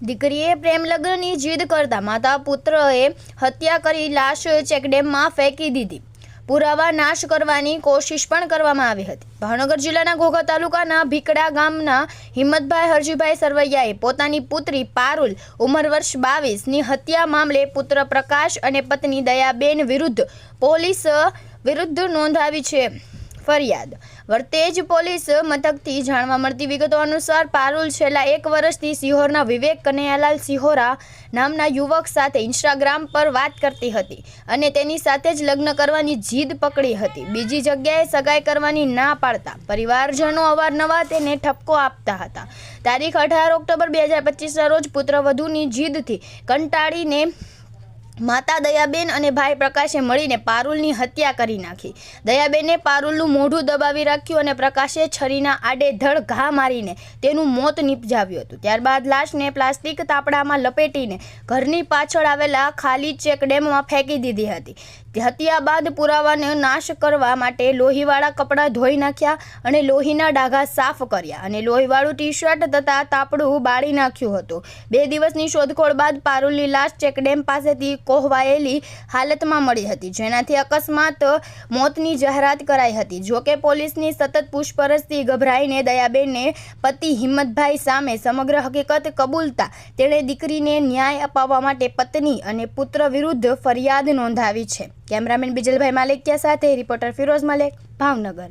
દીકરીએ પ્રેમ લગ્નની જીદ કરતા માતા પુત્રએ હત્યા કરી લાશ ચેકડેમમાં ફેંકી દીધી. પુરાવા નાશ કરવાની કોશિશ પણ કરવામાં આવી હતી. ભાવનગર જિલ્લાના ઘોઘા તાલુકાના ભીકડા ગામના હિંમતભાઈ હરજીભાઈ સરવૈયાએ પોતાની પુત્રી પારુલ ઉંમર વર્ષ 22ની હત્યા મામલે પુત્ર પ્રકાશ અને પત્ની દયાબેન વિરુદ્ધ પોલીસ વિરુદ્ધ નોંધાવી છે ફરિયાદ. વર્તેજ પોલીસ મથકથી જાણવા મળતી વિગતો અનુસાર પારુલ છેલ્લા 1 વર્ષથી સિહોરના વિવેક કનૈયાલાલ સિહોરા નામના યુવક સાથે ઇન્સ્ટાગ્રામ પર વાત કરતી હતી અને તેની સાથે જ લગ્ન કરવાની જીદ પકડી હતી. બીજી જગ્યાએ સગાઈ કરવાની ના પાડતા પરિવારજનો અવારનવાર તેને ઠપકો આપતા હતા. તારીખ 18 ઓક્ટોબર 2025ના રોજ પુત્રવધૂની જીદથી કંટાળીને માતા દયાબેન અને ભાઈ પ્રકાશે મળીને પારુલની હત્યા કરી નાખી. દયાબેને પારુલનું મોઢું દબાવી રાખ્યું અને પ્રકાશે છરીના આડેધડ ઘા મારીને તેનું મોત નિપજાવ્યું હતું. ત્યારબાદ લાશને પ્લાસ્ટિક તાપડામાં લપેટીને ઘરની પાછળ આવેલા ખાલી ચેકડેમમાં ફેંકી દીધી હતી. હત્યા બાદ પુરાવાનો નાશ કરવા માટે લોહીવાળા કપડાં ધોઈ નાખ્યા અને લોહીના ડાઘા સાફ કર્યા અને લોહીવાળું ટી-શર્ટ તથા તાપડું બાળી નાખ્યું હતું. 2 દિવસની શોધખોળ બાદ પારુલની લાશ ચેકડેમ પાસેથી કોહવાયેલી હાલતમાં મળી હતી, જેનાથી અકસ્માત મોતની જાહેરાત કરાઈ હતી. જોકે પોલીસની સતત પૂછપરછથી ગભરાઈને દયાબેને પતિ હિંમતભાઈ સામે સમગ્ર હકીકત કબૂલતા તેણે દીકરીને ન્યાય અપાવવા માટે પત્ની અને પુત્ર વિરુદ્ધ ફરિયાદ નોંધાવી છે. કેમેરામેન બિજલભાઈ માલિકિયા સાથે રિપોર્ટર ફિરોઝ મલેક, ભાવનગર.